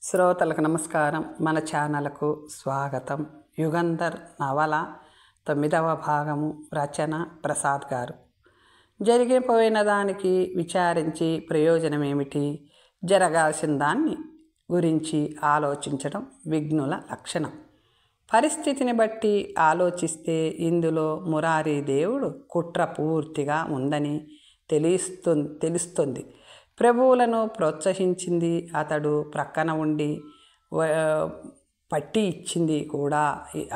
శ్రోతలకు నమస్కారం. మన ఛానల్కు స్వాగతం. యుగంధర్ నవల 9వ భాగము. రచన ప్రసాద్ గారు. జరిగిపోయిన దానికి విచారించి ప్రయోజనమేమిటి? జరగాల్సిన దాన్ని గురించి ఆలోచించడం విఘ్నుల లక్షణం. పరిస్థితిని బట్టి ఆలోచిస్తే ఇందులో మురారి దేవుడు కుట్ర పూర్తిగా ఉందని తెలుస్తుంది. ప్రభువులను ప్రోత్సహించింది అతడు, ప్రక్కన ఉండి పట్టి ఇచ్చింది కూడా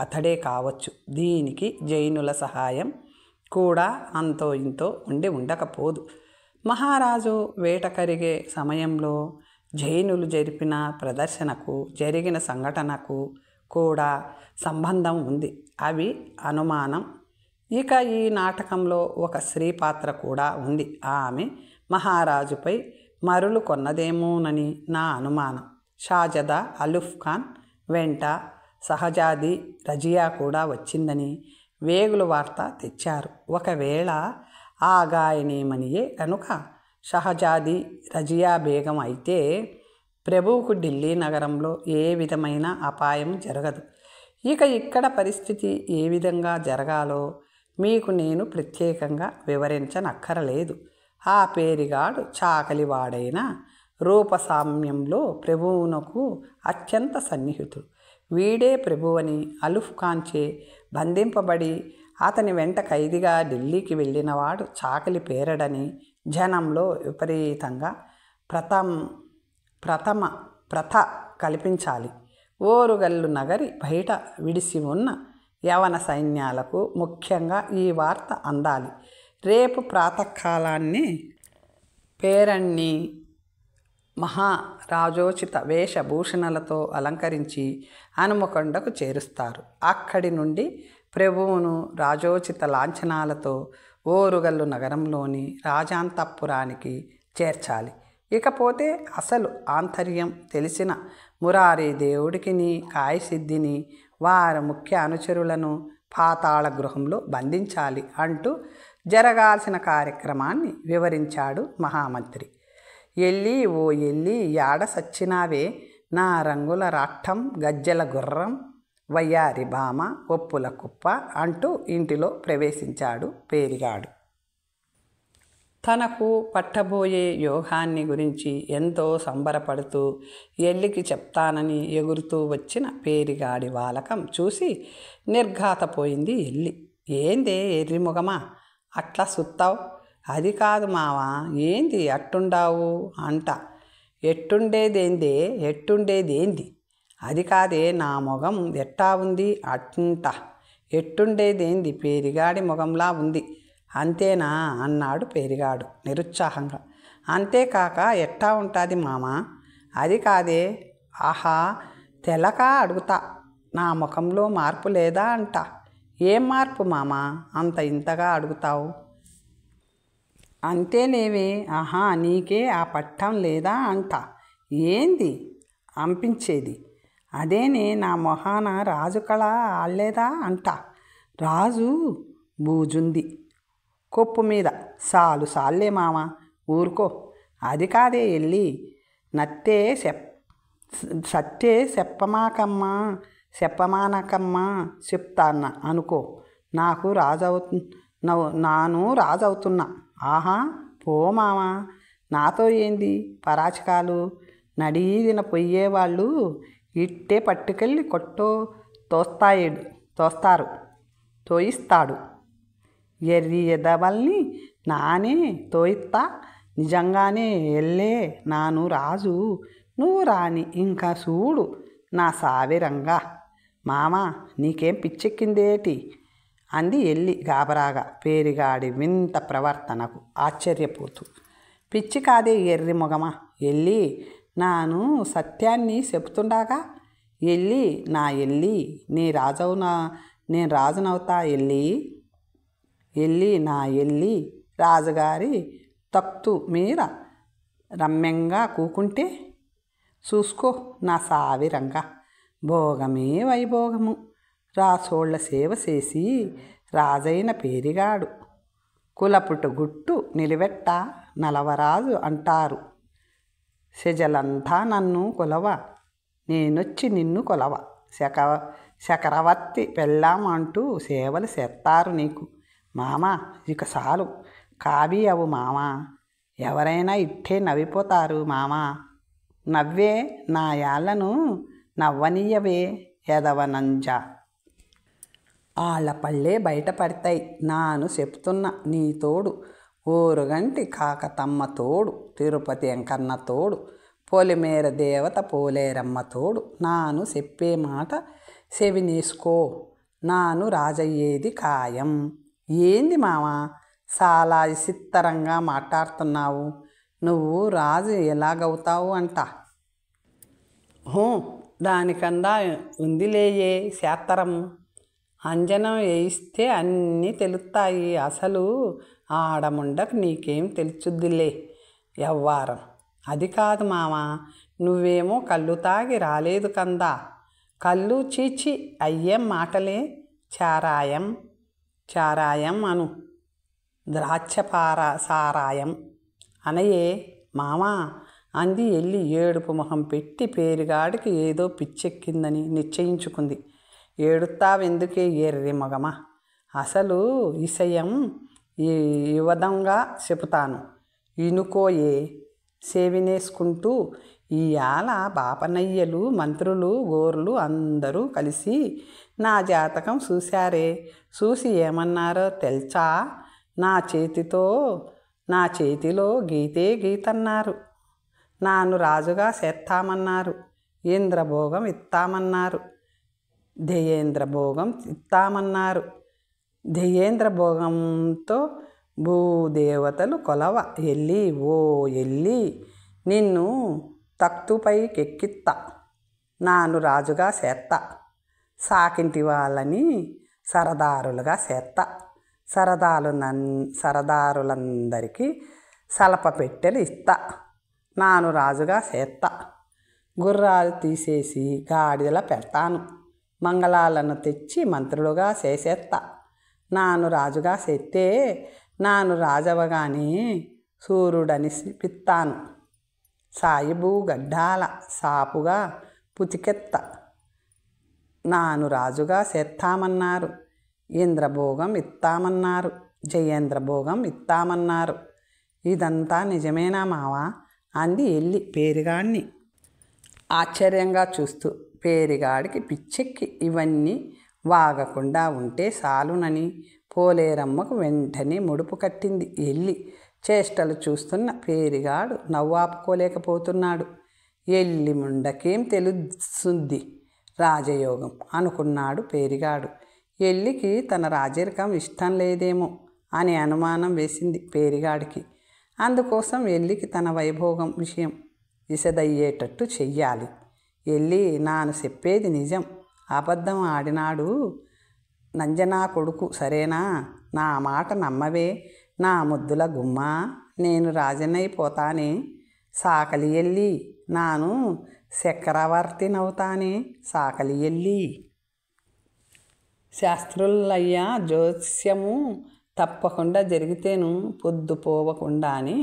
అతడే కావచ్చు. దీనికి జైనుల సహాయం కూడా అంతో ఇంతో ఉండకపోదు. మహారాజు వేట కరిగే సమయంలో జైనులు జరిపిన ప్రదర్శనకు జరిగిన సంఘటనకు కూడా సంబంధం ఉంది. అవి అనుమానం. ఇక ఈ నాటకంలో ఒక స్త్రీ పాత్ర కూడా ఉంది. ఆమె మహారాజుపై మరులు కొన్నదేమోనని నా అనుమానం. షాజదా అలుఫ్ ఖాన్ వెంట సహజాది రజియా కూడా వచ్చిందని వేగుల వార్త తెచ్చారు. ఒకవేళ ఆ గాయనేమనియే కనుక షహజాది రజియా బేగం అయితే ప్రభువుకు ఢిల్లీ నగరంలో ఏ విధమైన అపాయం జరగదు. ఇక ఇక్కడ పరిస్థితి ఏ విధంగా జరగాలో మీకు నేను ప్రత్యేకంగా వివరించనక్కరలేదు. ఆ పేరిగాడు చాకలివాడైన రూపసామ్యంలో ప్రభువునకు అత్యంత సన్నిహితుడు. వీడే ప్రభువని అలుఫ్ ఖాన్చే బంధింపబడి అతని వెంట ఖైదీగా ఢిల్లీకి వెళ్ళినవాడు చాకలి పేరడని జనంలో విపరీతంగా ప్రథ కల్పించాలి. ఓరుగల్లు నగరి బయట విడిసి ఉన్న యవన సైన్యాలకు ముఖ్యంగా ఈ వార్త అందాలి. రేపు ప్రాతకాలాన్ని పేరణ్ణి మహారాజోచిత వేషభూషణలతో అలంకరించి హనుమకొండకు చేరుస్తారు. అక్కడి నుండి ప్రభువును రాజోచిత లాంఛనాలతో ఓరుగల్లు నగరంలోని రాజాంతఃపురానికి చేర్చాలి. ఇకపోతే అసలు ఆంతర్యం తెలిసిన మురారి దేవుడికిని కాయసిద్ధిని వారి ముఖ్య అనుచరులను పాతాళ గృహంలో బంధించాలి అంటూ జరగాల్సిన కార్యక్రమాన్ని వివరించాడు మహామంత్రి. ఎల్లి ఓ ఎల్లి యాడ సచ్చినావే, నా రంగుల రాట్టం గజ్జెల గుర్రం వయ్యారి భామ ఒప్పుల కుప్ప అంటూ ఇంటిలో ప్రవేశించాడు పేరిగాడు. తనకు పట్టబోయే యోగాన్ని గురించి ఎంతో సంబరపడుతూ ఎల్లికి చెప్తానని ఎగురుతూ వచ్చిన పేరిగాడి వాలకం చూసి నిర్ఘాతపోయింది ఎల్లి. ఏందే ఎర్రిముగమా అట్లా సుత్తావు? అది కాదు మావా, ఏంది అట్టుండావు అంట. ఎట్టుండేదేంది? అది కాదే, నా మొగం ఎట్టా ఉంది అంట. ఎట్టుండేదేంది, పేరిగాడి మొగంలా ఉంది అంతేనా అన్నాడు పేరిగాడు నిరుత్సాహంగా. అంతేకాక ఎట్టా ఉంటుంది మామా? అది కాదే, ఆహా తెలక అడుగుతా, నా ముఖంలో మార్పు లేదా అంట. ఏం మార్పు మామా అంత ఇంతగా అడుగుతావు? అంతేనేవే, ఆహా నీకే ఆ పట్టం లేదా అంట. ఏంది అంపించేది? అదేనే, నా మొహాన రాజు కళ ఆడలేదా అంట. రాజు బూజుంది కొప్పు మీద. సాల్లే మామ, ఊరుకో. అది కాదే ఎల్లి, సత్తే చెప్పమానకమ్మా చెప్తాన్న అనుకో. నాను రాజవుతున్నా. ఆహా పో మామ, నాతో ఏంది పరాచకాలు? నడీదిన పొయ్యేవాళ్ళు ఇట్టే పట్టుకెళ్ళి తోయిస్తాడు. ఎర్రి ఎదవల్ని నానే తోయిత్తా. నిజంగానే ఎల్లే, నాను రాజు, నువ్వు రాని. ఇంకా చూడు నా సావిరంగా. మామా నీకేం పిచ్చెక్కిందేటి అంది ఎల్లి గాబరాగా పేరిగాడి వింత ప్రవర్తనకు ఆశ్చర్యపోతూ. పిచ్చి కాదే ఎర్రి మొగమా ఎల్లి, నాను సత్యాన్ని చెబుతుండగా. ఎల్లి నా ఎల్లి, నేను రాజునవుతా ఎల్లి నా ఎల్లి. రాజుగారి తక్తు మీద రమ్యంగా కూకుంటే చూసుకో నా సావిరంగా. భోగమే వైభోగము. రాసోళ్ల సేవ చేసి రాజైన పేరిగాడు కులపుటు గుట్టు నిలబెట్ట నలవరాజు అంటారు. సెజలంతా నన్ను కొలవ నేనొచ్చి నిన్ను కొలవ. చక్రవర్తి పెళ్ళాం అంటూ సేవలు చేస్తారు నీకు. మామా ఇక చాలు, కావి అవు మామా. ఎవరైనా ఇట్టే నవ్విపోతారు మామా. నవ్వే నా యాళ్లను నవ్వనీయవే ఎదవనంజ. ఆళ్ల పళ్ళే బయటపడతాయి. నాను చెప్తున్నా నీ తోడు. ఊరుగంటి కాకతమ్మ తోడు, తిరుపతి వెంకన్న తోడు, పొలిమేర దేవత పోలేరమ్మ తోడు. నాను చెప్పే మాట చెవినేసుకో. నాను రాజయ్యేది ఖాయం. ఏంది మామా చాలా విచిత్రంగా మాట్లాడుతున్నావు? నువ్వు రాజు ఎలాగవుతావు అంట? దానికన్నా ఉందిలేయే శాస్త్రం. అంజనం వేయిస్తే అన్నీ తెలుస్తాయి. అసలు ఆడముండకు నీకేం తెలుసుద్దిలే ఎవ్వారం. అది కాదు మామా, నువ్వేమో కళ్ళు తాగి రాలేదు కందా. కళ్ళు చీచి అయ్యేం మాటలే. చారాయం చారాయం అను, ద్రాక్షపార సారాయం అనయే మామా అంది ఎల్లి ఏడుపు మొహం పెట్టి. పేరుగాడికి ఏదో పిచ్చెక్కిందని నిశ్చయించుకుంది. ఏడుతావెందుకే ఎర్రి మొగమా? అసలు విషయం ఈ విధంగా చెబుతాను ఇనుకోయే. సేవినేసుకుంటూ ఇయాల బాపనయ్యలు, మంత్రులు, గోర్లు అందరూ కలిసి నా జాతకం చూశారే. చూసి ఏమన్నారో తెలుసా? నా చేతిలో గీతే గీతన్నారు. నాను రాజుగా చేస్తామన్నారు. ఇంద్రభోగం ఇస్తామన్నారు. దయేంద్రభోగం ఇస్తామన్నారు. దయేంద్రభోగంతో భూదేవతలు కొలవ ఎల్లి ఓ ఎల్లి నిన్ను తక్తుపైకెక్కిత్తా. నాను రాజుగా చేస్తా. సాకింటి వాళ్ళని సరదారులుగా చేస్తా. సరదారులందరికీ సలప పెట్టెలు ఇస్తా. నాను రాజుగా చేస్తా. గుర్రాలు తీసేసి గాడిదల పెడతాను. మంగళాలను తెచ్చి మంత్రులుగా చేసేస్తా. నాను రాజుగా చేస్తే నాను రాజవగానే సూర్యుడని పిత్తాను. సాయిబు గడ్డాల సాపుగా పుతికెత్త. నాను రాజుగా చేస్తామన్నారు. ఇంద్రభోగం ఇస్తామన్నారు. జయేంద్రభోగం ఇస్తామన్నారు. ఇదంతా నిజమేనా మావా? అంది ఎల్లి పేరిగాడిని ఆశ్చర్యంగా చూస్తూ. పేరిగాడికి పిచ్చెక్కి ఇవన్నీ వాగకుండా ఉంటే చాలునని పోలేరమ్మకు వెంటనే ముడుపు కట్టింది ఎల్లి. చేష్టలు చూస్తున్న పేరిగాడు నవ్వాపుకోలేకపోతున్నాడు. ఎల్లి ముండకేం తెలుసుద్ది రాజయోగం అనుకున్నాడు పేరిగాడు. ఎల్లికి తన రాజరికం ఇష్టం లేదేమో అని అనుమానం వేసింది పేరిగాడికి. అందుకోసం ఎల్లికి తన వైభోగం విషయం విసదయ్యేటట్టు చెయ్యాలి. ఎల్లి నాను చెప్పేది నిజం, అబద్ధం ఆడినాడు నంజనా కొడుకు, సరేనా? నా మాట నమ్మవే నా ముద్దుల గుమ్మ. నేను రాజనైపోతానే సాకలి ఎల్లి. నాను చక్రవర్తినవుతానే సాకలి ఎల్లి. శాస్త్రులయ్యా జోస్యము తప్పకుండా జరిగితేను పొద్దుపోవకుండానే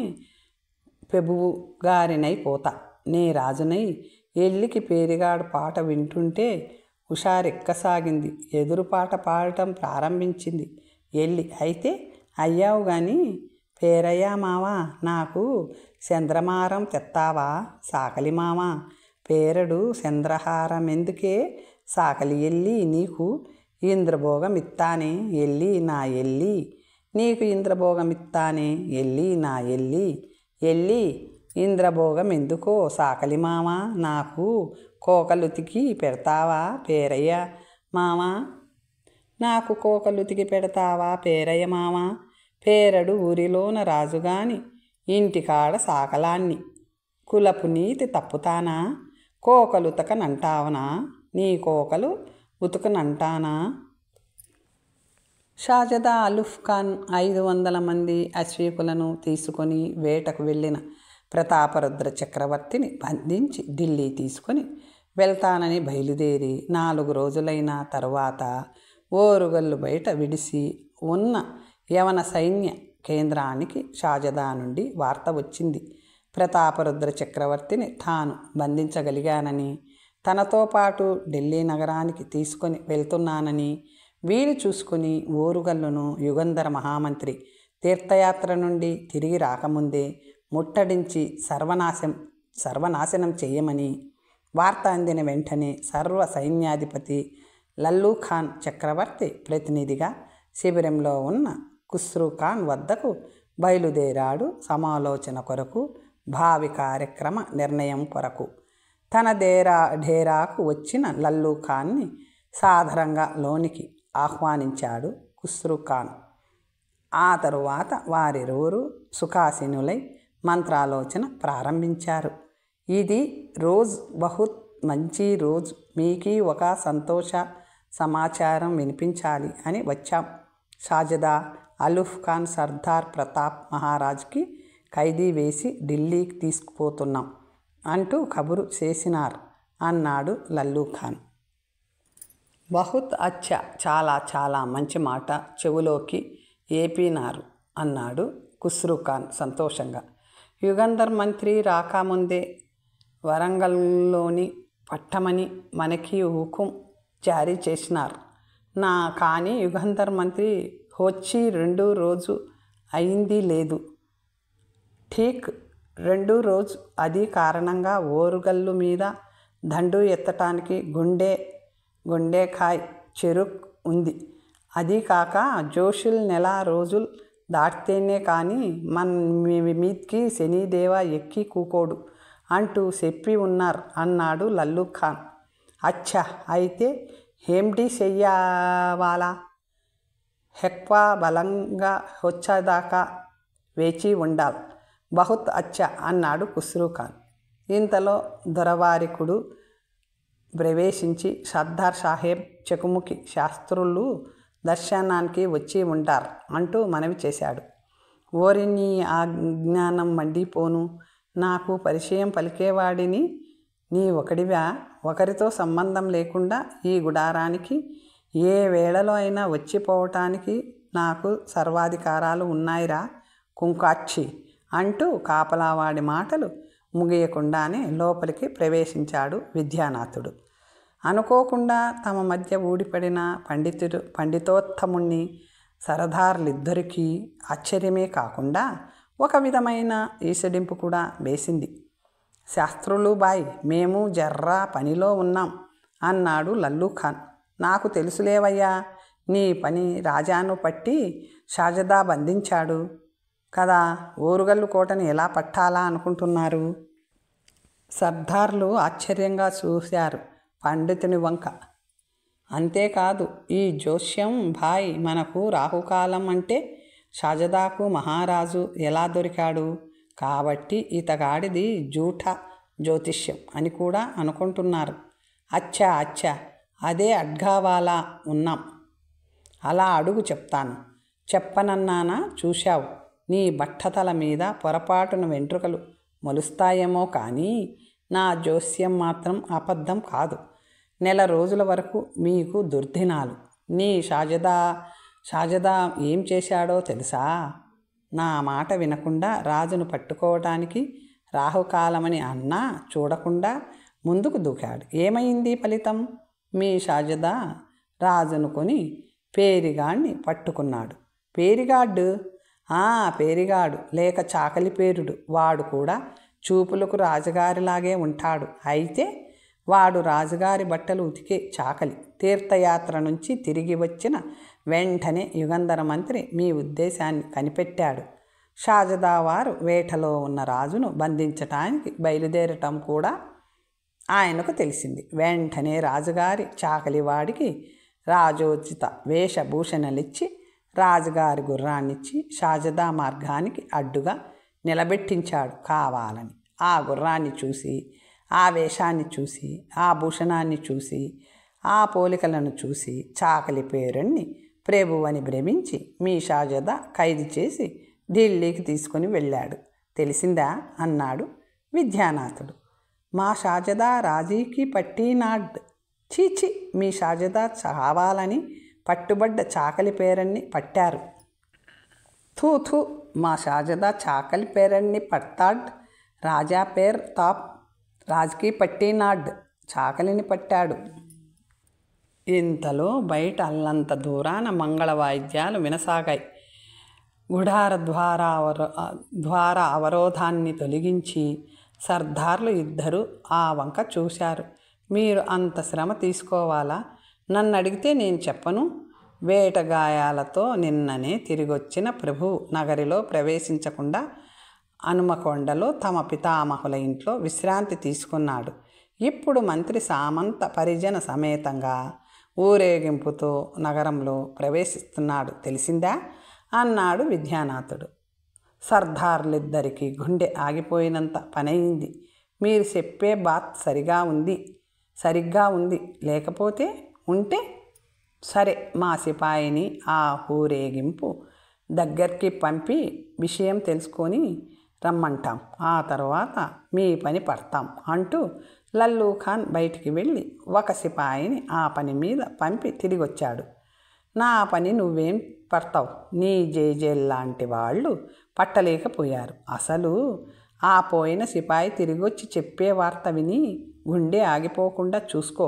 పెబువు గారినైపోతా. నే రాజునై. ఎల్లికి పేరిగాడు పాట వింటుంటే హుషారెక్కసాగింది. ఎదురు పాట పాడటం ప్రారంభించింది ఎల్లి. అయితే అయ్యావు గాని పేరయ్యా మావా, నాకు చంద్రమారం తెత్తావా సాకలి మావా? పేరడు చంద్రహారం ఎందుకే సాకలి ఎల్లి? నీకు ఇంద్రభోగం ఇత్తానే ఎల్లి నా ఎల్లి. నీకు ఇంద్రభోగం ఇత్తానే ఎల్లి నా ఎల్లి. ఎల్లి ఇంద్రభోగం ఎందుకో సాకలి మావా? నాకు కోకలుతికి పెడతావా పేరయ్య మావా? నాకు కోకలుతికి పెడతావా పేరయ్య మావా? పేరడు ఊరిలోన రాజుగాని ఇంటికాడ సాకలాన్ని. కులపు నీతి తప్పుతానా? కోకలు ఉతకనంటావనా? నీ కోకలు ఉతుకనంటానా? షాజదా అలుఫ్ ఖాన్ 500 మంది అశ్వీకులను తీసుకొని వేటకు వెళ్ళిన ప్రతాపరుద్ర చక్రవర్తిని బంధించి ఢిల్లీ తీసుకొని వెళ్తానని బయలుదేరి 4 రోజులైన తరువాత ఓరుగల్లు బయట విడిసి ఉన్న యవన సైన్య కేంద్రానికి షాజదా నుండి వార్త వచ్చింది. ప్రతాపరుద్ర చక్రవర్తిని తాను బంధించగలిగానని, తనతో పాటు ఢిల్లీ నగరానికి తీసుకొని వెళ్తున్నానని వీలు చూసుకుని ఓరుగల్లును యుగంధర మహామంత్రి తీర్థయాత్ర నుండి తిరిగి రాకముందే ముట్టడించి సర్వనాశనం చేయమని వార్త అందిన వెంటనే సర్వ సైన్యాధిపతి లల్లూ ఖాన్ చక్రవర్తి ప్రతినిధిగా శిబిరంలో ఉన్న ఖుస్రూ ఖాన్ వద్దకు బయలుదేరాడు సమాలోచన కొరకు, భావి కార్యక్రమ నిర్ణయం కొరకు. తన డేరాకు వచ్చిన లల్లూ ఖాన్ని సాదరంగా లోనికి ఆహ్వానించాడు ఖుస్రూ ఖాన్. ఆ తరువాత వారిరువురు సుఖాసీనులై మంత్రాలోచన ప్రారంభించారు. ఇది రోజు బహుత్ మంచి రోజు, మీకీ ఒక సంతోష సమాచారం వినిపించాలి అని వచ్చాం. షాజదా అలూఫ్ ఖాన్ సర్దార్ ప్రతాప్ మహారాజ్కి ఖైదీ వేసి ఢిల్లీకి తీసుకుపోతున్నాం అంటూ కబురు చేసినారు అన్నాడు లల్లూ ఖాన్. బహుత్ అచ్చా, చాలా చాలా మంచి మాట చెవులోకి ఏపినారు అన్నాడు ఖుస్రూ ఖాన్ సంతోషంగా. యుగంధర్ మంత్రి రాకముందే వరంగల్లోని పట్టమని మనకి హుకుం జారీ చేసినారు. కానీ యుగంధర్ మంత్రి వచ్చి 2 రోజు అయింది లేదు. ఠీక్ 2 రోజు. అది కారణంగా ఓరుగల్లు మీద దండు ఎత్తటానికి గుండెకాయ్ చెరుక్ ఉంది. అది కాక జోషుల్ నెల రోజులు దాటితేనే కానీ మీద్కి శనిదేవ ఎక్కి కూకోడు అంటూ చెప్పి ఉన్నారు అన్నాడు లల్లూ ఖాన్. అచ్చా, అయితే ఏమిటి చెయ్యవాలా? ఎక్కువ బలంగా వచ్చేదాకా వేచి ఉండాలి. బహుత్ అచ్చా అన్నాడు ఖుస్రూ ఖాన్. ఇంతలో దొరవారికుడు ప్రవేశించి సర్దార్ సాహెబ్ చెకుముకి శాస్త్రులు దర్శనానికి వచ్చి ఉంటారు అంటూ మనవి చేశాడు. ఓరి నీ అజ్ఞానం మండిపోను, నాకు పరిచయం పలికేవాడిని నీ ఒకడివా? ఒకరితో సంబంధం లేకుండా ఈ గుడారానికి ఏ వేళలో అయినా వచ్చిపోవటానికి నాకు సర్వాధికారాలు ఉన్నాయిరా కుంకాక్షి అంటూ కాపలావాడి మాటలు ముగియకుండానే లోపలికి ప్రవేశించాడు విద్యానాథుడు. అనుకోకుండా తమ మధ్య ఊడిపడిన పండితోత్తముణ్ణి సరదార్లిద్దరికీ ఆశ్చర్యమే కాకుండా ఒక విధమైన ఈసడింపు కూడా వేసింది. శాస్త్రులు బాయ్, మేము జర్రా పనిలో ఉన్నాం అన్నాడు లల్లూ ఖాన్. నాకు తెలుసులేవయ్యా, నీ పని రాజాను పట్టి షాజదా బంధించాడు కదా, ఓరుగల్లు కోటని ఎలా పట్టాలా అనుకుంటున్నారు? సర్దార్లు ఆశ్చర్యంగా చూశారు పండితుని వంక. అంతేకాదు, ఈ జోస్యం భాయ్, మనకు రాహుకాలం అంటే షాజదాకు మహారాజు ఎలా దొరికాడు కాబట్టి ఇతగాడిది జూఠా జ్యోతిష్యం అని కూడా అనుకుంటున్నారు. అచ్చా అచ్చా, అదే అడ్గావాలా ఉన్నాం. అలా అడుగు చెప్తాను. చెప్పనన్నానా? చూశావు, నీ బట్టతల మీద పొరపాటున వెంట్రుకలు మొలుస్తాయేమో కానీ నా జోస్యం మాత్రం అబద్ధం కాదు. నెల రోజుల వరకు మీకు దుర్దినాలు. నీ షాజదా ఏం చేశాడో తెలుసా? నా మాట వినకుండా రాజును పట్టుకోవటానికి రాహుకాలమని అన్నా చూడకుండా ముందుకు దూకాడు. ఏమైంది ఫలితం? మీ షాజదా రాజును కొని పేరిగాడిని పట్టుకున్నాడు. పేరిగాడు? పేరిగాడు లేక చాకలి పేరుడు. వాడు కూడా చూపులకు రాజుగారిలాగే ఉంటాడు. అయితే వాడు రాజుగారి బట్టలు ఉతికే చాకలి. తీర్థయాత్ర నుంచి తిరిగి వచ్చిన వెంటనే యుగంధర మంత్రి మీ ఉద్దేశాన్ని కనిపెట్టాడు. షాజదా వారు వేటలో ఉన్న రాజును బంధించటానికి బయలుదేరటం కూడా ఆయనకు తెలిసింది. వెంటనే రాజుగారి చాకలివాడికి రాజోచిత వేషభూషణలిచ్చి రాజుగారి గుర్రాన్నిచ్చి షాజదా మార్గానికి అడ్డుగా నిలబెట్టించాడు కావాలని. ఆ గుర్రాన్ని చూసి, ఆ వేషాన్ని చూసి, ఆ భూషణాన్ని చూసి, ఆ పోలికలను చూసి చాకలి పేరుణ్ణి ప్రభువని భ్రమించి మీ షాజదా ఖైదు చేసి ఢిల్లీకి తీసుకుని వెళ్ళాడు. తెలిసిందా అన్నాడు విద్యానాథుడు. మా షాజదా రాజీకి పట్టినాడ్. చీచి, మీ షాజదా చావాలని పట్టుబడ్డ చాకలి పేరన్ని పట్టారు. థూ, మా షాజదా చాకలి పేరన్ని పడతాడ్. రాజా పేర్ తాప్ రాజ్కి పట్టినాడ్. చాకలిని పట్టాడు. ఇంతలో బయట అల్లంత దూరాన మంగళ వాయిద్యాలు వినసాగాయి. గుడార ద్వార అవరోధాన్ని తొలగించి సర్దార్లు ఇద్దరు ఆ వంక చూశారు. మీరు అంత శ్రమ తీసుకోవాలా? నన్ను అడిగితే నేను చెప్పను. వేటగాయాలతో నిన్ననే తిరిగొచ్చిన ప్రభు నగరిలో ప్రవేశించకుండా హనుమకొండలో తమ పితామహుల ఇంట్లో విశ్రాంతి తీసుకున్నాడు. ఇప్పుడు మంత్రి సామంత పరిజన సమేతంగా ఊరేగింపుతో నగరంలో ప్రవేశిస్తున్నాడు, తెలిసిందా? అన్నాడు విద్యానాథుడు. సర్దార్లిద్దరికీ గుండె ఆగిపోయినంత పనయింది. మీరు చెప్పే బాత్ సరిగ్గా ఉంది. లేకపోతే ఉంటే సరే, మా సిపాయిని ఆ ఊరేగింపు దగ్గరికి పంపి విషయం తెలుసుకొని రమ్మంటాం. ఆ తర్వాత మీ పని పడతాం అంటూ లల్లూ ఖాన్ బయటికి వెళ్ళి ఒక సిపాయిని ఆ పని మీద పంపి తిరిగొచ్చాడు. నా పని నువ్వేం పడతావు? నీ జేజేల్లాంటి వాళ్ళు పట్టలేకపోయారు. అసలు ఆ పోయిన సిపాయి తిరిగొచ్చి చెప్పే వార్త విని గుండె ఆగిపోకుండా చూసుకో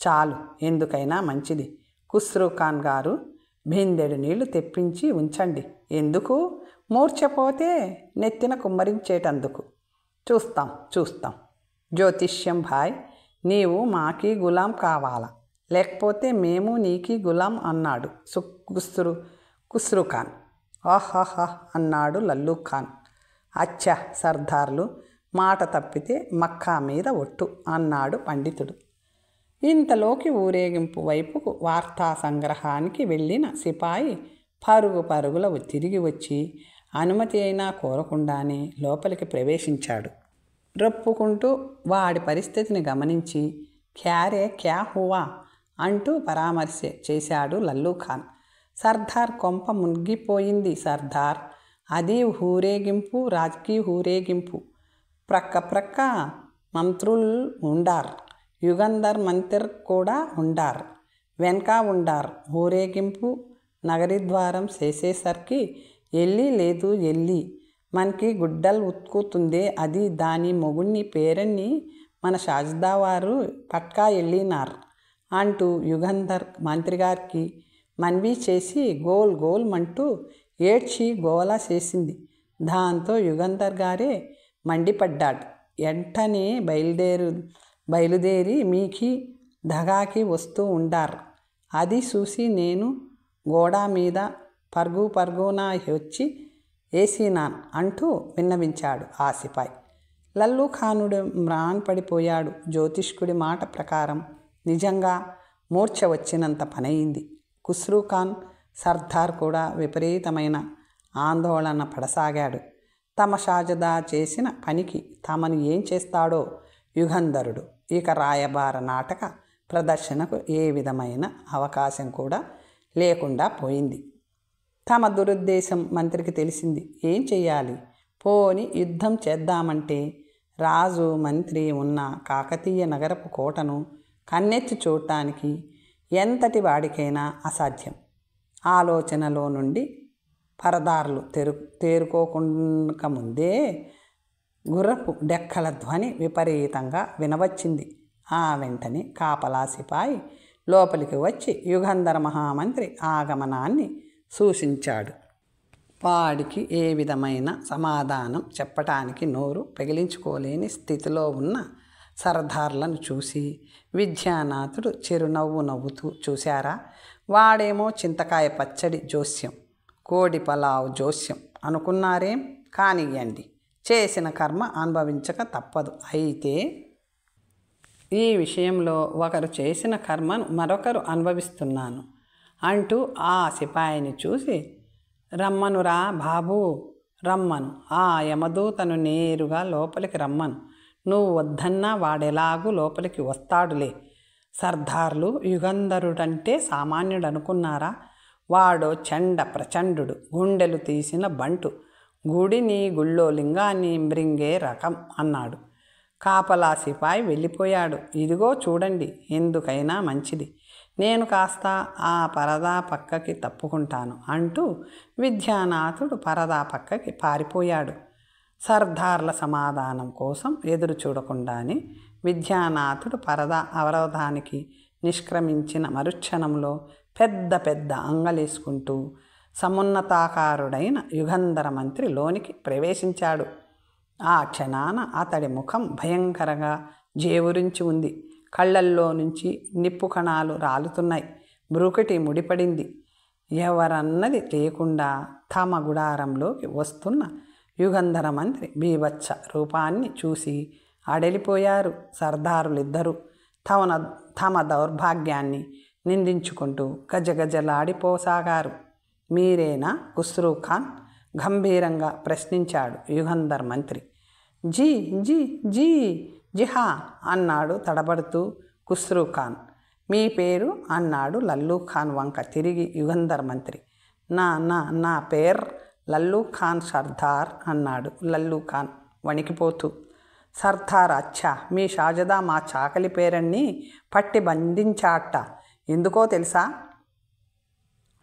చాలు. ఎందుకైనా మంచిది. ఖుస్రూ ఖాన్ గారు, బిందెడు నీళ్లు తెప్పించి ఉంచండి. ఎందుకు? మూర్ఛపోతే నెత్తిన కుమ్మరించేటందుకు. చూస్తాం. జ్యోతిష్యం భాయ్, నీవు మాకీ గులాం కావాలా? లేకపోతే మేము నీకీ గులాం అన్నాడు ఖుస్రూ ఖాన్. ఆహాహా అన్నాడు లల్లూ ఖాన్. అచ్చా, సర్దార్లు మాట తప్పితే మక్కా మీద ఒట్టు అన్నాడు పండితుడు. ఇంతలోకి ఊరేగింపు వైపుకు వార్తా సంగ్రహానికి వెళ్ళిన సిపాయి పరుగుల తిరిగి వచ్చి అనుమతి అయినా కోరకుండానే లోపలికి ప్రవేశించాడు. రొప్పుకుంటూ వాడి పరిస్థితిని గమనించి క్యా హువా అంటూ పరామర్శ చేశాడు లల్లూ ఖాన్. సర్దార్ కొంప మునిగిపోయింది సర్దార్. అది ఊరేగింపు, రాజకీయ ఊరేగింపు. ప్రక్క మంత్రులు ఉండార్, యుగంధర్ మంత్రి కూడా ఉండార్, వెనక ఉండార్. ఊరేగింపు నగరిద్వారం చేసేసరికి ఎల్లి మనకి గుడ్డలు ఉతుకుతుందే, అది దాని మొగుణ్ణి పేరెన్ని మన షాజదావారు పట్కా వెళ్ళినార్ అంటూ యుగంధర్ మంత్రిగారికి మన్వీ చేసి గోల్ మంటూ ఏడ్చి గోలా చేసింది. దాంతో యుగంధర్ గారే మండిపడ్డాడు. వెంటనే బయలుదేరి మీకి దగాకి వస్తూ ఉండార్. అది చూసి నేను గోడా మీద పరుగున వచ్చి వేసినాన్ అంటూ విన్నవించాడు ఆ సిపాయి. లల్లూ ఖానుడు మ్రాన్పడిపోయాడు. జ్యోతిష్కుడి మాట ప్రకారం నిజంగా మూర్ఛ వచ్చినంత పనయింది. ఖుస్రూ ఖాన్ సర్దార్ కూడా విపరీతమైన ఆందోళన పడసాగాడు. తమ షాజదా చేసిన పనికి తమను ఏం చేస్తాడో యుగంధరుడు. ఇక రాయబార నాటక ప్రదర్శనకు ఏ విధమైన అవకాశం కూడా లేకుండా పోయింది. తమ దురుద్దేశం మంత్రికి తెలిసింది. ఏం చెయ్యాలి? పోని యుద్ధం చేద్దామంటే రాజు మంత్రి ఉన్న కాకతీయ నగరపు కోటను కన్నెత్తి చూడటానికి ఎంతటి వాడికైనా అసాధ్యం. ఆలోచనలో నుండి పరదార్లు తేరుకోక ముందే గుర్రపు డెక్కల ధ్వని విపరీతంగా వినవచ్చింది. ఆ వెంటనే కాపలా సిపాయి లోపలికి వచ్చి యుగంధర మహామంత్రి ఆగమనాన్ని సూచించాడు. వాడికి ఏ విధమైన సమాధానం చెప్పటానికి నోరు పెగిలించుకోలేని స్థితిలో ఉన్న సర్దార్లను చూసి విద్యానాథుడు చిరునవ్వు నవ్వుతూ, చూశారా, వాడేమో చింతకాయ పచ్చడి జోస్యం, కోడి పలావు జోస్యం అనుకున్నారేం? కానియ్యండి, చేసిన కర్మ అనుభవించక తప్పదు. అయితే ఈ విషయంలో ఒకరు చేసిన కర్మను మరొకరు అనుభవిస్తున్నాను అంటూ ఆ సిపాయిని చూసి, రమ్మనురా బాబూ, రమ్మను. ఆ యమదూతను నేరుగా లోపలికి రమ్మను. నువ్వు వద్దన్నా వాడెలాగూ లోపలికి వస్తాడులే. సర్దార్లు యుగంధరుడంటే సామాన్యుడు అనుకున్నారా? వాడో చండ ప్రచండు, గుండెలు తీసిన బంటు, గుడిని గుళ్ళో లింగాన్ని మృంగే రకం అన్నాడు. కాపలా సిపాయి వెళ్ళిపోయాడు. ఇదిగో చూడండి, ఎందుకైనా మంచిది, నేను కాస్త ఆ పరదా పక్కకి తప్పుకుంటాను అంటూ విద్యానాథుడు పరదా పక్కకి పారిపోయాడు. సర్దార్ల సమాధానం కోసం ఎదురు చూడకుండానే విద్యానాథుడు పరదా అవరోధానికి నిష్క్రమించిన మరుక్షణంలో పెద్ద పెద్ద అంగలేసుకుంటూ సమున్నతాకారుడైన యుగంధర మంత్రి లోనికి ప్రవేశించాడు. ఆ క్షణాన అతడి ముఖం భయంకరంగా జేవురించి ఉంది. కళ్ళల్లో నుంచి నిప్పు కణాలు రాలుతున్నాయి. బ్రూకటి ముడిపడింది. ఎవరన్నది లేకుండా తమ గుడారంలోకి వస్తున్న యుగంధర మంత్రి బీభత్స రూపాన్ని చూసి అడలిపోయారు. సర్దారులిద్దరూ తమ దౌర్భాగ్యాన్ని నిందించుకుంటూ గజగజలాడిపోసాగారు. మీరేనా ఖుస్రూ ఖాన్? గంభీరంగా ప్రశ్నించాడు యుగంధర్ మంత్రి. జీ జీ జీ జిహా అన్నాడు తడబడుతూ ఖుస్రూ ఖాన్. మీ పేరు? అన్నాడు లల్లూ ఖాన్ వంక తిరిగి యుగంధర్ మంత్రి. నా నా నా పేర్ లల్లూ ఖాన్ సర్దార్ అన్నాడు లల్లూ ఖాన్ వణికిపోతూ. సర్దార్ అచ్చా, మీ షాజదా మా చాకలి పేరన్ని పట్టి బంధించాట. ఎందుకో తెలుసా?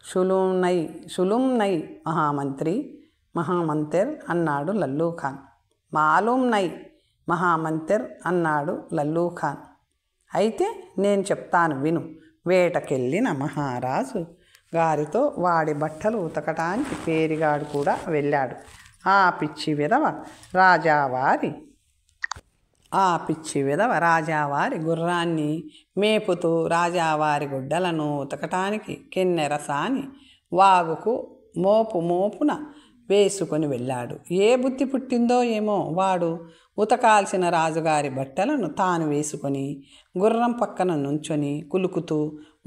సులుం నై మహామంతిర్ అన్నాడు లల్లూ ఖాన్. మాలూం నై మహామంతిర్ అన్నాడు లల్లూ ఖాన్. అయితే నేను చెప్తాను విను. వేటకెళ్ళిన మహారాజు గారితో వాడి బట్టలు ఉతకటానికి పేరిగాడు కూడా వెళ్ళాడు. ఆ పిచ్చి విధవ రాజావారి గుర్రాన్ని మేపుతూ రాజావారి గుడ్డలను ఉతకటానికి కిన్నెరసాని వాగుకు మోపున వేసుకొని వెళ్ళాడు. ఏ బుద్ధి పుట్టిందో ఏమో, వాడు ఉతకాల్సిన రాజుగారి బట్టలను తాను వేసుకొని గుర్రం పక్కన నుంచొని కులుకుతూ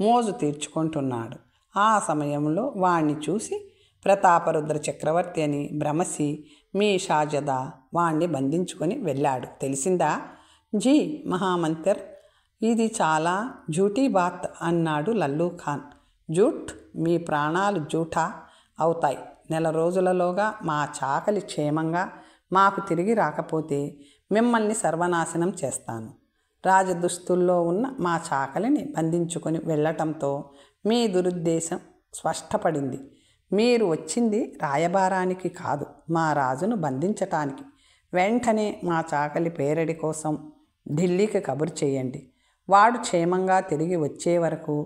మోజు తీర్చుకుంటున్నాడు. ఆ సమయంలో వాణ్ణి చూసి ప్రతాపరుద్ర చక్రవర్తి అని భ్రమసి మీ షాజదా వాణ్ణి బంధించుకొని వెళ్ళాడు. తెలిసిందా? జీ మహామంతిర్, ఇది చాలా జూటీ బాత్ అన్నాడు లల్లూ ఖాన్. జూట్? మీ ప్రాణాలు జూఠా అవుతాయి. నెల రోజులలోగా మా చాకలి క్షేమంగా మాకు తిరిగి రాకపోతే మిమ్మల్ని సర్వనాశనం చేస్తాను. రాజదుస్తుల్లో ఉన్న మా చాకలిని బంధించుకొని వెళ్ళటంతో మీ దురుద్దేశం స్పష్టపడింది. మీరు వచ్చింది రాయబారానికి కాదు, మా రాజును బంధించటానికి. వెంటనే మా చాకలి పేరడి కోసం ఢిల్లీకి కబురు చేయండి. వాడు క్షేమంగా తిరిగి వచ్చే వరకు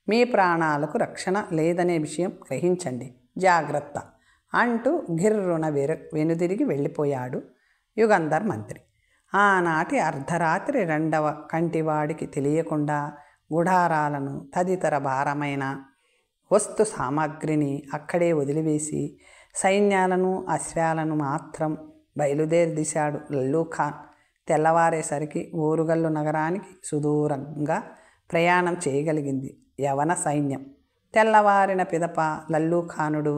మీ ప్రాణాలకు రక్షణ లేదనే విషయం గ్రహించండి. జాగ్రత్త అంటూ గిర్రున వెనుదిరిగి వెళ్ళిపోయాడు యుగంధర్ మంత్రి. ఆనాటి అర్ధరాత్రి రెండవ కంటివాడికి తెలియకుండా గుడారాలను తదితర భారమైన వస్తు సామాగ్రిని అక్కడే వదిలివేసి సైన్యాలను అశ్వాలను మాత్రం బయలుదేరదీశాడు లల్లూ ఖాన్. తెల్లవారేసరికి ఓరుగల్లు నగరానికి సుదూరంగా ప్రయాణం చేయగలిగింది యవన సైన్యం. తెల్లవారిన పిదప లల్లూ ఖానుడు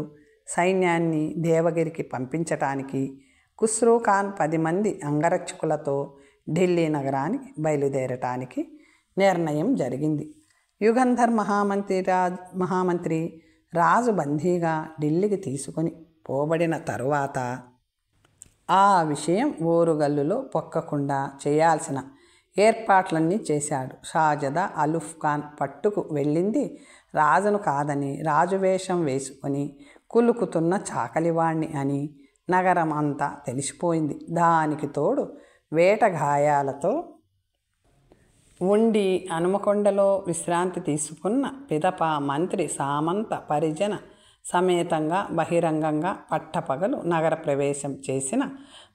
సైన్యాన్ని దేవగిరికి పంపించటానికి ఖుస్రూ ఖాన్ 10 మంది అంగరక్షకులతో ఢిల్లీ నగరానికి బయలుదేరటానికి నిర్ణయం జరిగింది. యుగంధర్ మహామంత్రి రాజు బందీగా ఢిల్లీకి తీసుకొని పోబడిన తరువాత ఆ విషయం ఓరుగల్లులో పొక్కకుండా చేయాల్సిన ఏర్పాట్లన్నీ చేశాడు. షాజదా అలుఫ్ ఖాన్ పట్టుకు వెళ్ళింది రాజును కాదని రాజువేషం వేసుకొని కులుకుతున్న చాకలివాణ్ణి అని నగరం అంతా తెలిసిపోయింది. దానికి తోడు వేట గాయాలతో ఉండి హనుమకొండలో విశ్రాంతి తీసుకున్న పిదప మంత్రి సామంత పరిజన సమేతంగా బహిరంగంగా పట్టపగలు నగర ప్రవేశం చేసిన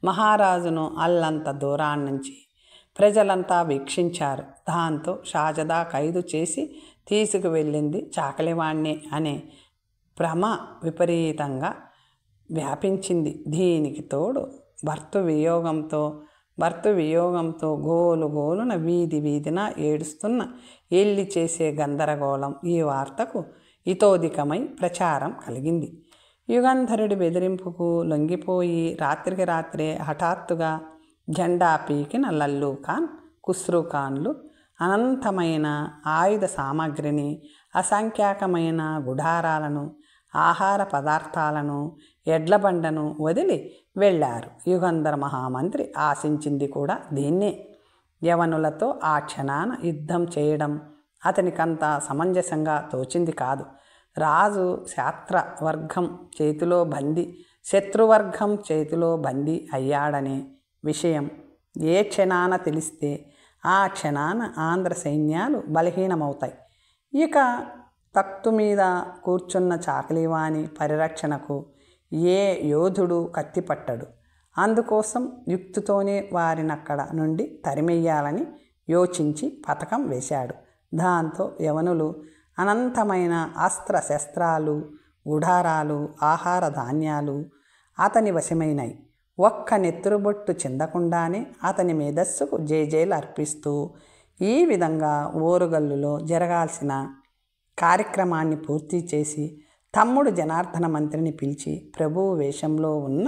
మహారాజును అల్లంత దూరాన్నించి ప్రజలంతా వీక్షించారు. దాంతో షాజదా ఖైదు చేసి తీసుకువెళ్ళింది చాకలివాణ్ణి అనే భ్రమ విపరీతంగా వ్యాపించింది. దీనికి తోడు భర్త వియోగంతో గోలున వీధిన ఏడుస్తున్న ఎల్లి చేసే గందరగోళం ఈ వార్తకు ఇతోధికమై ప్రచారం కలిగింది. యుగంధరుడి బెదిరింపుకు లొంగిపోయి రాత్రికి రాత్రే హఠాత్తుగా జెండా పీకిన లల్లూ ఖాన్, ఖుస్రూ ఖాన్లు అనంతమైన ఆయుధ సామాగ్రిని, అసంఖ్యాకమైన గుడారాలను, ఆహార పదార్థాలను, ఎడ్లబండను వదిలి వెళ్ళారు. యుగంధర్ మహామంత్రి ఆశించింది కూడా దీన్నే. యవనులతో ఆ క్షణాన యుద్ధం చేయడం అతనికంత సమంజసంగా తోచింది కాదు. రాజు శత్రువర్గం చేతిలో బందీ అయ్యాడనే విషయం ఏ క్షణాన తెలిస్తే ఆ క్షణాన ఆంధ్ర సైన్యాలు బలహీనమవుతాయి. ఇక తక్తు మీద కూర్చున్న చాకలివాని పరిరక్షణకు ఏ యోధుడు కత్తిపట్టడు. అందుకోసం యుక్తితోనే వారినక్కడ నుండి తరిమెయ్యాలని యోచించి పథకం వేశాడు. దాంతో యవనులు అనంతమైన అస్త్ర శస్త్రాలు, గుడారాలు, ఆహార ధాన్యాలు అతని వశమైనాయి. ఒక్క నెత్తురుబొట్టు చిందకుండానే అతని మేధస్సుకు జేజేలు అర్పిస్తూ ఈ విధంగా ఓరుగల్లులో జరగాల్సిన కార్యక్రమాన్ని పూర్తి చేసి తమ్ముడు జనార్దన మంత్రిని పిలిచి ప్రభువు వేషంలో ఉన్న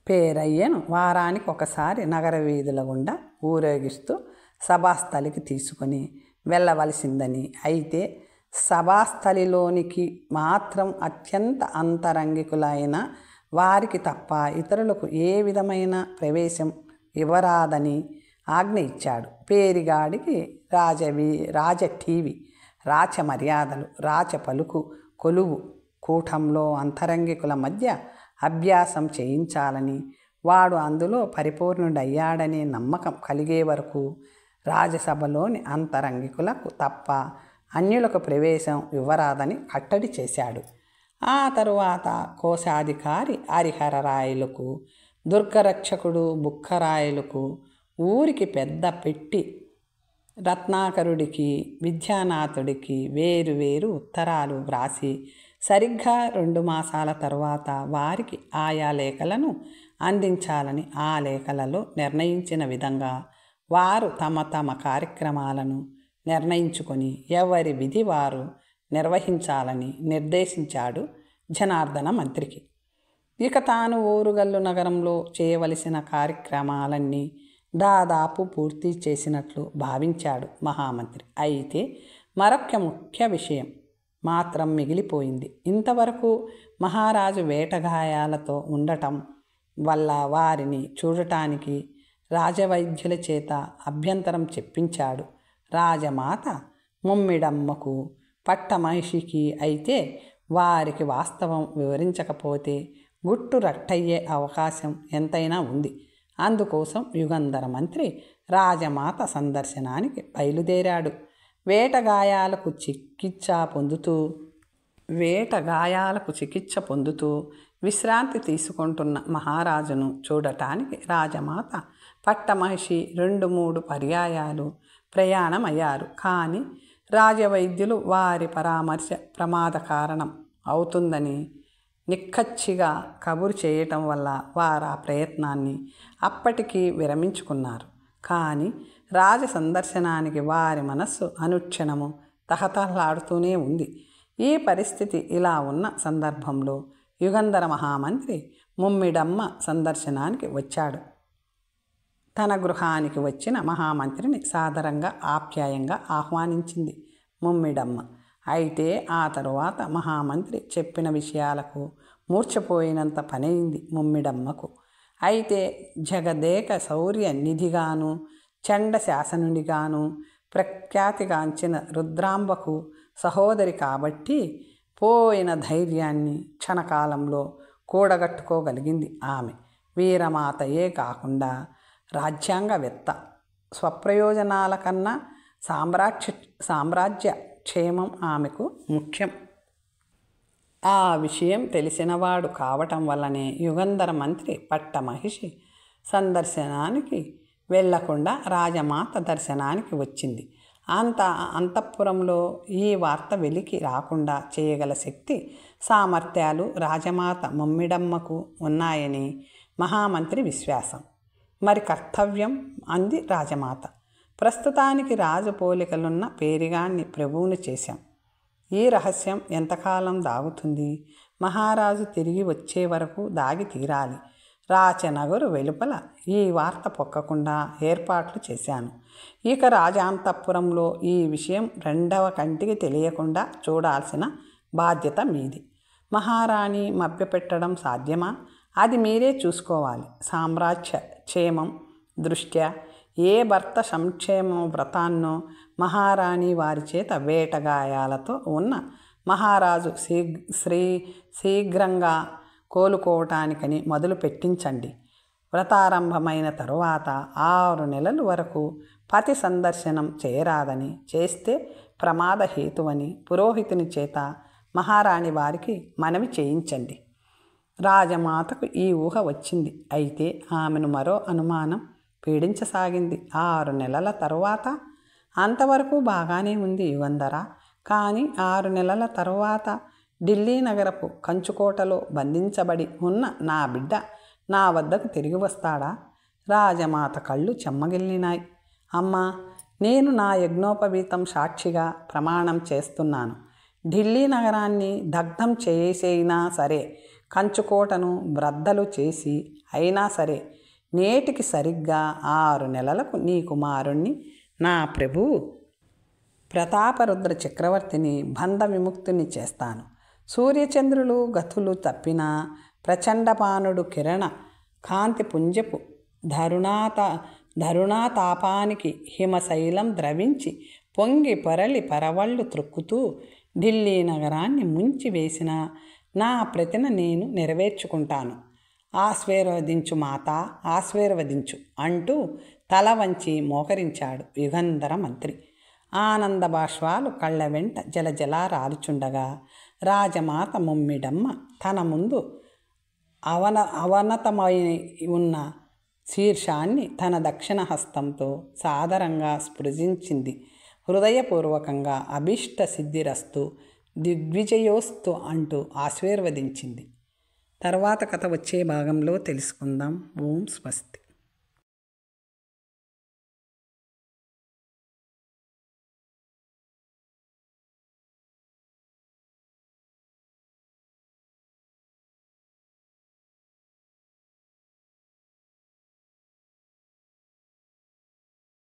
పేరయ్యను వారానికి ఒకసారి నగర వీధుల గుండా ఊరేగిస్తూ సభాస్థలికి తీసుకొని వెళ్ళవలసిందని, అయితే సభాస్థలిలోనికి మాత్రం అత్యంత అంతరంగికులైన వారికి తప్ప ఇతరులకు ఏ విధమైన ప్రవేశం ఇవ్వరాదని ఆజ్ఞ ఇచ్చాడు. పేరిగాడికి రాజటీవి, రాచ మర్యాదలు, రాచ పలుకు, కొలువు కూటంలో అంతరంగికుల మధ్య అభ్యాసం చేయించాలని, వాడు అందులో పరిపూర్ణుడయ్యాడనే నమ్మకం కలిగే వరకు రాజసభలోని అంతరంగికులకు తప్ప అన్యులకు ప్రవేశం ఇవ్వరాదని కట్టడి చేశాడు. ఆ తరువాత కోశాధికారి హరిహరరాయలకు, దుర్గరక్షకుడు బుక్కరాయలకు, ఊరికి పెద్ద పెట్టి రత్నాకరుడికి, విద్యానాథుడికి వేరు ఉత్తరాలు వ్రాసి సరిగ్గా 2 మాసాల తరువాత వారికి ఆయా లేఖలను అందించాలని, ఆ లేఖలలో నిర్ణయించిన విధంగా వారు తమ కార్యక్రమాలను నిర్ణయించుకొని ఎవరి విధి వారు నిర్వహించాలని నిర్దేశించాడు జనార్దన మంత్రికి. ఇక తాను ఓరుగల్లు నగరంలో చేయవలసిన కార్యక్రమాలన్నీ దాదాపు పూర్తి చేసినట్లు భావించాడు మహామంత్రి. అయితే మరొక ముఖ్య విషయం మాత్రం మిగిలిపోయింది. ఇంతవరకు మహారాజు వేటగాయాలతో ఉండటం వల్ల వారిని చూడటానికి రాజవైద్యుల చేత అభ్యంతరం చెప్పించాడు. రాజమాత ముమ్మిడమ్మకు, పట్టమహిషికి అయితే వారికి వాస్తవం వివరించకపోతే గుట్టు రట్టయ్యే అవకాశం ఎంతైనా ఉంది. అందుకోసం యుగంధర మంత్రి రాజమాత సందర్శనానికి బయలుదేరాడు. వేటగాయాలకు చికిత్స పొందుతూ విశ్రాంతి తీసుకుంటున్న మహారాజును చూడటానికి రాజమాత పట్టమహిషి 2-3 పర్యాయాలు ప్రయాణమయ్యారు. కానీ రాజవైద్యులు వారి పరామర్శ ప్రమాద కారణం అవుతుందని నిక్కచ్చిగా కబురు చేయటం వల్ల వారు ఆ ప్రయత్నాన్ని అప్పటికీ విరమించుకున్నారు. కానీ రాజ సందర్శనానికి వారి మనస్సు అనుక్షణము తహతహలాడుతూనే ఉంది. ఈ పరిస్థితి ఇలా ఉన్న సందర్భంలో యుగంధర మహామంత్రి ముమ్మిడమ్మ సందర్శనానికి వచ్చాడు. తన గృహానికి వచ్చిన మహామంత్రిని సాదరంగా ఆప్యాయంగా ఆహ్వానించింది ముమ్మిడమ్మ. అయితే ఆ తరువాత మహామంత్రి చెప్పిన విషయాలకు మూర్ఛపోయినంత పనైంది ముమ్మిడమ్మకు. అయితే జగదేక శౌర్య నిధిగాను, చండ శాసనుడిగాను ప్రఖ్యాతిగాంచిన రుద్రాంబకు సహోదరి కాబట్టి పోయిన ధైర్యాన్ని క్షణకాలంలో కూడగట్టుకోగలిగింది ఆమె. వీరమాతయే కాకుండా రాజ్యాంగవేత్త. స్వప్రయోజనాల కన్నా సామ్రాజ్య క్షేమం ఆమెకు ముఖ్యం. ఆ విషయం తెలిసినవాడు కావటం వల్లనే యుగంధర మంత్రి పట్టమహిషి సందర్శనానికి వెళ్లకుండా రాజమాత దర్శనానికి వచ్చింది. అంతఃపురంలో ఈ వార్త వెలికి రాకుండా చేయగల శక్తి, సామర్థ్యాలు రాజమాత ముమ్మిడమ్మకు ఉన్నాయని మహామంత్రి విశ్వాసం. మరి కర్తవ్యం అంది రాజమాత. ప్రస్తుతానికి రాజు పోలికలున్న పేరిగాన్ని ప్రభువుని చేశాం. ఈ రహస్యం ఎంతకాలం దాగుతుంది? మహారాజు తిరిగి వచ్చే వరకు దాగి తీరాలి. రాచనగరు వెలుపల ఈ వార్త పొక్కకుండా ఏర్పాట్లు చేశాను. ఇక రాజాంతఃపురంలో ఈ విషయం రెండవ కంటికి తెలియకుండా చూడాల్సిన బాధ్యత మీది. మహారాణి మభ్యపెట్టడం సాధ్యమా? అది మీరే చూసుకోవాలి. సామ్రాజ్య క్షేమం దృష్ట్యా ఏ భర్త సంక్షేమ వ్రతాన్నో మహారాణి వారి చేత వేటగాయాలతో ఉన్న మహారాజు శీఘ్రంగా కోలుకోవటానికని మొదలు పెట్టించండి. వ్రతారంభమైన తరువాత 6 నెలల వరకు పతి సందర్శనం చేయరాదని, చేస్తే ప్రమాదహేతువని పురోహితుని చేత మహారాణి వారికి మనవి చేయించండి. రాజమాతకు ఈ ఊహ వచ్చింది. అయితే ఆమెను మరో అనుమానం పీడించసాగింది. 6 నెలల తరువాత అంతవరకు బాగానే ఉంది యుగంధర. కానీ 6 నెలల తరువాత ఢిల్లీ నగరపు కంచుకోటలో బంధించబడి ఉన్న నా బిడ్డ నా వద్దకు తిరిగి వస్తాడా? రాజమాత కళ్ళు చెమ్మగిల్లినాయి. అమ్మా, నేను నా యజ్ఞోపవీతం సాక్షిగా ప్రమాణం చేస్తున్నాను. ఢిల్లీ నగరాన్ని దగ్ధం చేసైనా సరే, కంచుకోటను బ్రద్దలు చేసి అయినా సరే, నేటికి సరిగ్గా 6 నెలలకు నీ కుమారుణ్ణి, నా ప్రభువు ప్రతాపరుద్ర చక్రవర్తిని బంధ విముక్తుని చేస్తాను. సూర్యచంద్రులు గతులు తప్పిన ప్రచండపానుడు కిరణ కాంతి పుంజపు ధరుణాతాపానికి హిమశైలం ద్రవించి పొంగి పొరలి పరవళ్ళు త్రొక్కుతూ ఢిల్లీ నగరాన్ని ముంచి వేసిన నా ప్రతిన నేను నెరవేర్చుకుంటాను. ఆశీర్వదించు మాత, ఆశీర్వదించు అంటూ తల వంచి మోకరించాడు యుగంధర మంత్రి. ఆనంద బాష్పాలు కళ్ళ వెంట జలజలా రాలుచుండగా రాజమాత ముమ్మిడమ్మ తన ముందు అవనతమై ఉన్న శీర్షాన్ని తన దక్షిణ హస్తంతో సాదరంగా స్పృశించింది. హృదయపూర్వకంగా అభీష్ట సిద్ధిరస్తు, దిగ్విజయోస్తు అంటూ ఆశీర్వదించింది. తర్వాత కథ వచ్చే భాగంలో తెలుసుకుందాం. ఓం స్వస్తి.